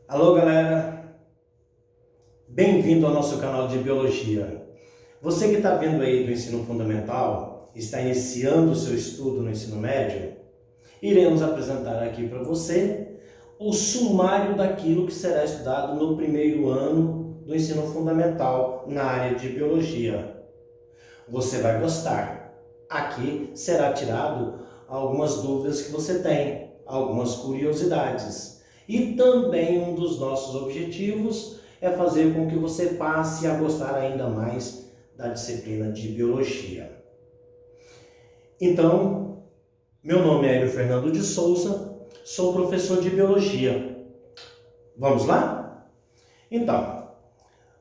Alô, galera! Bem-vindo ao nosso canal de Biologia. Você que está vindo aí do ensino fundamental, está iniciando o seu estudo no ensino médio, iremos apresentar aqui para você o sumário daquilo que será estudado no primeiro ano do ensino fundamental na área de Biologia. Você vai gostar. Aqui será tirado algumas dúvidas que você tem, algumas curiosidades. E também um dos nossos objetivos é fazer com que você passe a gostar ainda mais da disciplina de Biologia. Então, meu nome é Hélio Fernando de Souza, sou professor de Biologia. Vamos lá? Então,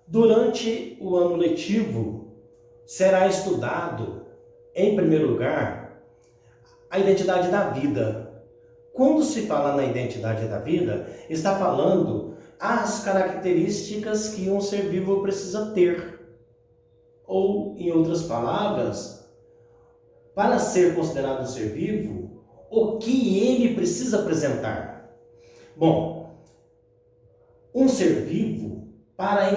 durante o ano letivo, será estudado, em primeiro lugar, a identidade da vida. Quando se fala na identidade da vida, está falando as características que um ser vivo precisa ter. Ou, em outras palavras, para ser considerado um ser vivo, o que ele precisa apresentar? Bom, um ser vivo, para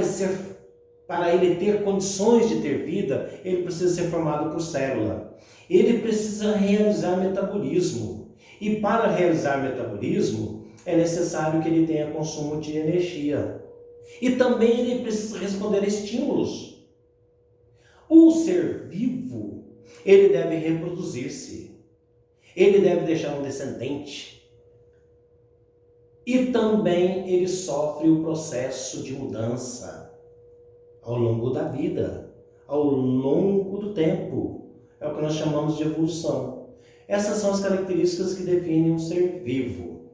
ele ter condições de ter vida, ele precisa ser formado por célula. Ele precisa realizar metabolismo. E para realizar metabolismo, é necessário que ele tenha consumo de energia. E também ele precisa responder a estímulos. O ser vivo, ele deve reproduzir-se. Ele deve deixar um descendente. E também ele sofre o processo de mudança ao longo da vida, ao longo do tempo. É o que nós chamamos de evolução. Essas são as características que definem um ser vivo.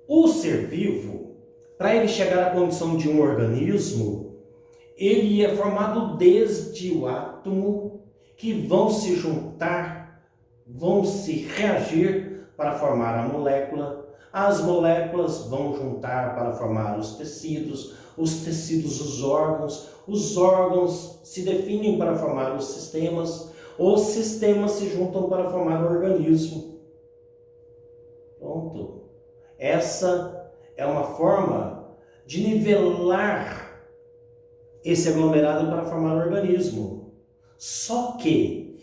O ser vivo, para ele chegar à condição de um organismo, ele é formado desde o átomo, que vão se juntar, vão se reagir para formar a molécula. As moléculas vão juntar para formar os tecidos os órgãos se definem para formar os sistemas se juntam para formar o organismo. Pronto. Essa é uma forma de nivelar esse aglomerado para formar o organismo. Só que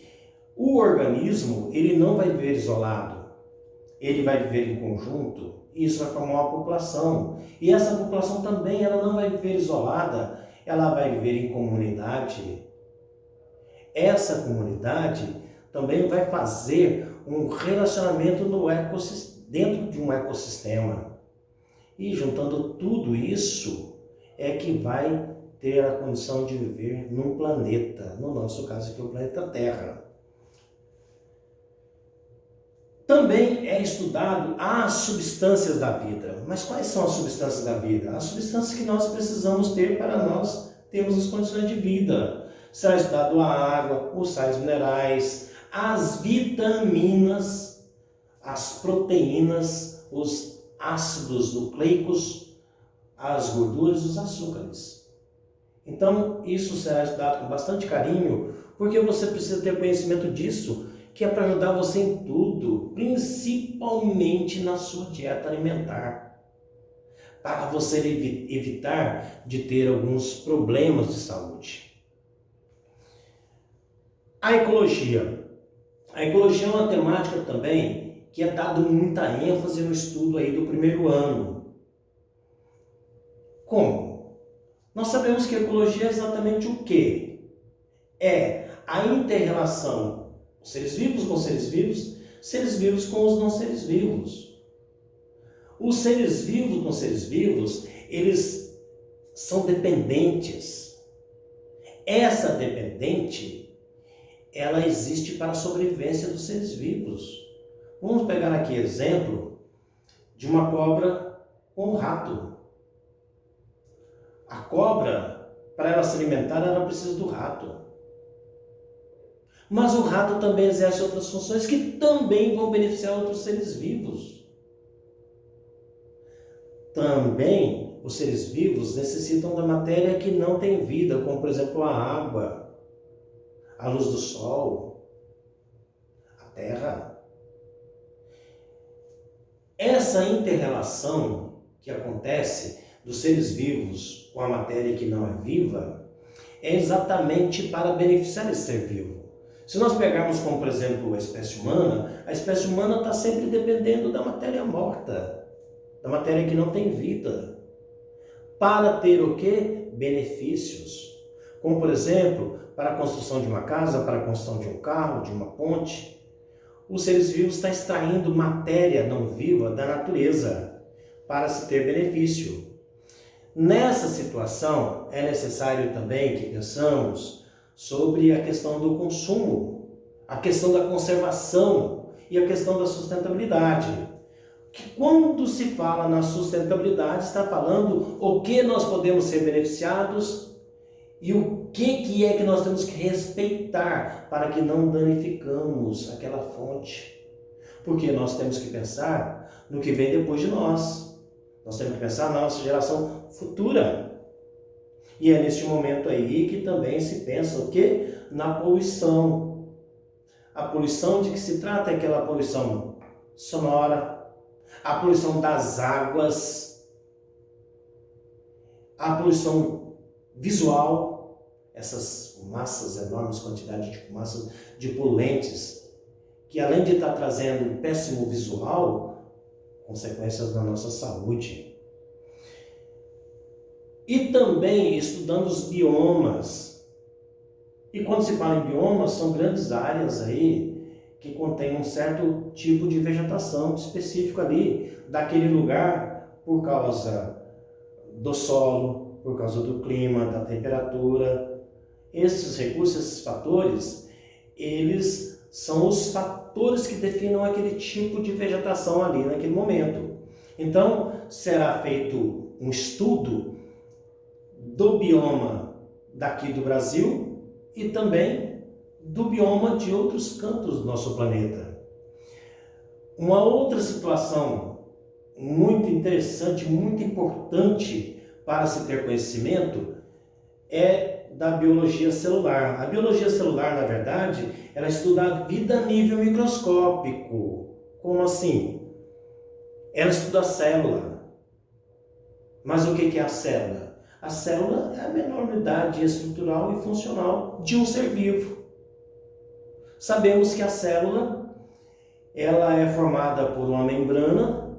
o organismo, ele não vai viver isolado, ele vai viver em conjunto. Isso vai formar uma população. E essa população também ela não vai viver isolada, ela vai viver em comunidade. Essa comunidade também vai fazer um relacionamento dentro de um ecossistema. E juntando tudo isso, é que vai ter a condição de viver num planeta, no nosso caso aqui, o planeta Terra. Também é estudado as substâncias da vida. Mas quais são as substâncias da vida? As substâncias que nós precisamos ter para nós termos as condições de vida. Será estudado a água, os sais minerais, as vitaminas, as proteínas, os ácidos nucleicos, as gorduras e os açúcares. Então, isso será estudado com bastante carinho, porque você precisa ter conhecimento disso, que é para ajudar você em tudo, principalmente na sua dieta alimentar, para você evitar de ter alguns problemas de saúde. A ecologia. A ecologia é uma temática também que é dado muita ênfase no estudo aí do primeiro ano. Como? Nós sabemos que a ecologia é exatamente o quê? É a inter-relação seres vivos com seres vivos com os não seres vivos. Os seres vivos com seres vivos, eles são dependentes. Essa dependente, ela existe para a sobrevivência dos seres vivos. Vamos pegar aqui exemplo de uma cobra com um rato. A cobra, para ela se alimentar, ela precisa do rato. Mas o rato também exerce outras funções que também vão beneficiar outros seres vivos. Também os seres vivos necessitam da matéria que não tem vida, como por exemplo a água, a luz do sol, a terra. Essa inter-relação que acontece dos seres vivos com a matéria que não é viva é exatamente para beneficiar esse ser vivo. Se nós pegarmos como, por exemplo, a espécie humana está sempre dependendo da matéria morta, da matéria que não tem vida, para ter o quê? Benefícios. Como, por exemplo, para a construção de uma casa, para a construção de um carro, de uma ponte. Os seres vivos estão extraindo matéria não viva da natureza para se ter benefício. Nessa situação, é necessário também que pensamos sobre a questão do consumo, a questão da conservação e a questão da sustentabilidade. Que quando se fala na sustentabilidade, está falando o que nós podemos ser beneficiados e o que é que nós temos que respeitar para que não danificamos aquela fonte. Porque nós temos que pensar no que vem depois de nós. Nós temos que pensar na nossa geração futura. E é neste momento aí que também se pensa o quê? Na poluição. A poluição de que se trata é aquela poluição sonora, a poluição das águas, a poluição visual, essas fumaças, enormes quantidades de fumaças, de poluentes, que além de estar trazendo um péssimo visual, consequências na nossa saúde. E também estudando os biomas. E quando se fala em biomas, são grandes áreas aí que contêm um certo tipo de vegetação específico ali, daquele lugar, por causa do solo, por causa do clima, da temperatura. Esses recursos, esses fatores, eles são os fatores que definem aquele tipo de vegetação ali naquele momento. Então, será feito um estudo do bioma daqui do Brasil e também do bioma de outros cantos do nosso planeta. Uma outra situação muito interessante, muito importante para se ter conhecimento é da biologia celular. A biologia celular, na verdade, ela estuda a vida a nível microscópico. Como assim? Ela estuda a célula. Mas o que é a célula? A célula é a menor unidade estrutural e funcional de um ser vivo. Sabemos que a célula ela é formada por uma membrana,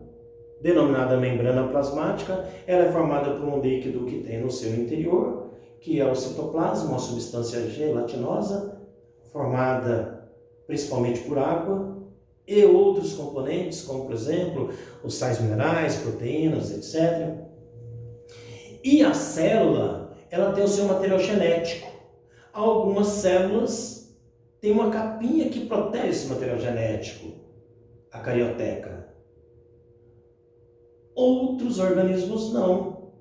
denominada membrana plasmática. Ela é formada por um líquido que tem no seu interior, que é o citoplasma, uma substância gelatinosa, formada principalmente por água, e outros componentes, como por exemplo, os sais minerais, proteínas, etc. E a célula, ela tem o seu material genético. Algumas células têm uma capinha que protege esse material genético, a carioteca. Outros organismos não.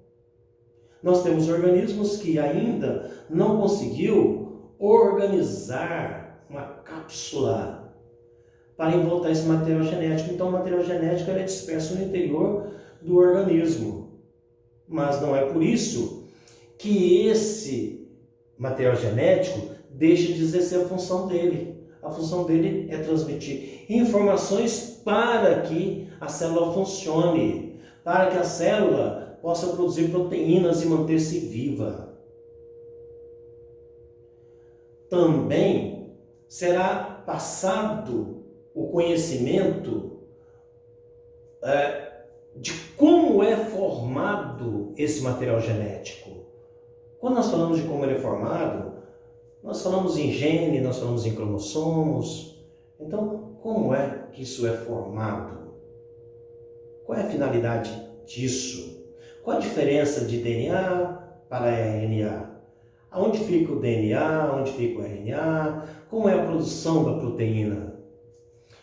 Nós temos organismos que ainda não conseguiu organizar uma cápsula para envolver esse material genético. Então, o material genético é disperso no interior do organismo. Mas não é por isso que esse material genético deixa de exercer a função dele. A função dele é transmitir informações para que a célula funcione, para que a célula possa produzir proteínas e manter-se viva. Também será passado o conhecimento de como é formado esse material genético. Quando nós falamos de como ele é formado, nós falamos em gene, nós falamos em cromossomos. Então, como é que isso é formado? Qual é a finalidade disso? Qual a diferença de DNA para RNA? Aonde fica o DNA? Onde fica o RNA? Como é a produção da proteína?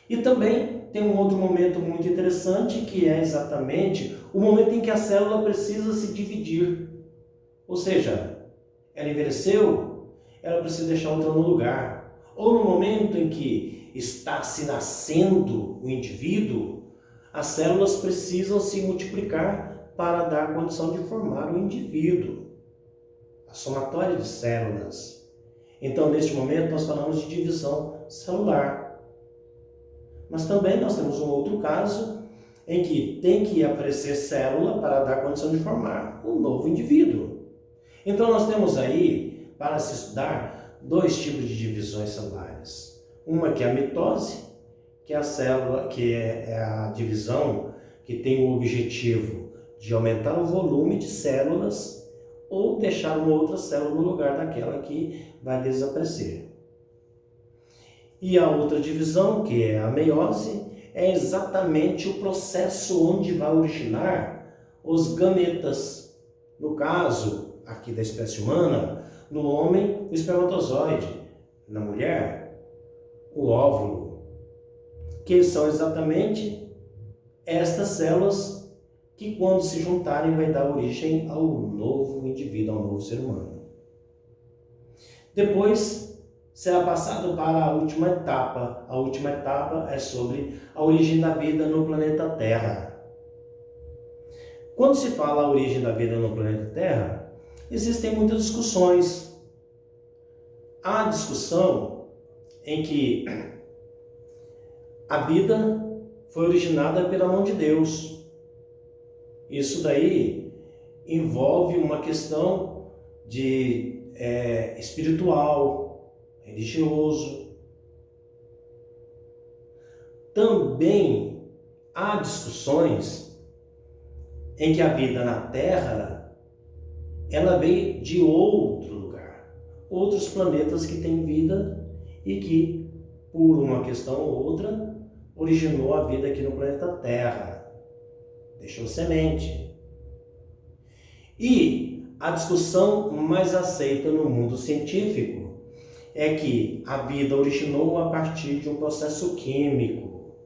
E também tem um outro momento muito interessante, que é exatamente o momento em que a célula precisa se dividir. Ou seja, ela envelheceu, ela precisa deixar outra no lugar. Ou no momento em que está se nascendo o indivíduo, as células precisam se multiplicar para dar condição de formar o indivíduo. A somatória de células. Então, neste momento, nós falamos de divisão celular. Mas também nós temos um outro caso em que tem que aparecer célula para dar condição de formar um novo indivíduo. Então nós temos aí, para se estudar, dois tipos de divisões celulares. Uma que é a mitose, que é a célula, que é a divisão que tem o objetivo de aumentar o volume de células ou deixar uma outra célula no lugar daquela que vai desaparecer. E a outra divisão, que é a meiose, é exatamente o processo onde vai originar os gametas. No caso, aqui da espécie humana, no homem, o espermatozoide, na mulher, o óvulo, que são exatamente estas células que, quando se juntarem, vai dar origem ao novo indivíduo, ao novo ser humano. Depois, será passado para a última etapa. A última etapa é sobre a origem da vida no planeta Terra. Quando se fala a origem da vida no planeta Terra, existem muitas discussões. Há discussão em que a vida foi originada pela mão de Deus. Isso daí envolve uma questão de espiritual, religioso. Também há discussões em que a vida na Terra ela veio de outro lugar, outros planetas que têm vida e que, por uma questão ou outra, originou a vida aqui no planeta Terra. Deixou semente. E a discussão mais aceita no mundo científico é que a vida originou a partir de um processo químico,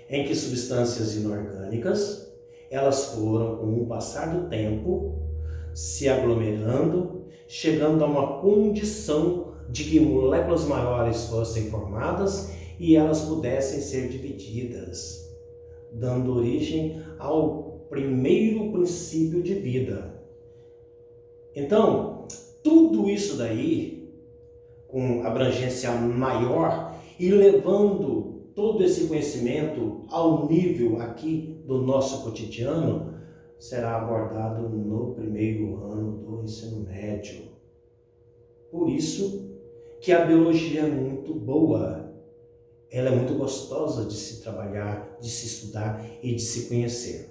em que substâncias inorgânicas, elas foram, com o passar do tempo, se aglomerando, chegando a uma condição de que moléculas maiores fossem formadas e elas pudessem ser divididas, dando origem ao primeiro princípio de vida. Então, tudo isso daí, com abrangência maior e levando todo esse conhecimento ao nível aqui do nosso cotidiano, será abordado no primeiro ano do ensino médio. Por isso que a biologia é muito boa. Ela é muito gostosa de se trabalhar, de se estudar e de se conhecer.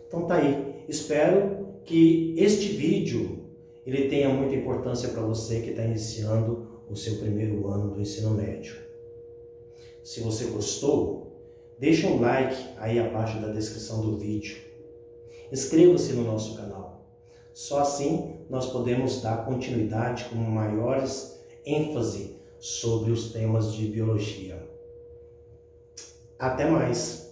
Então tá aí. Espero que este vídeo ele tenha muita importância para você que está iniciando o seu primeiro ano do ensino médio. Se você gostou, deixa um like aí abaixo da descrição do vídeo. Inscreva-se no nosso canal. Só assim nós podemos dar continuidade com maiores ênfase sobre os temas de biologia. Até mais!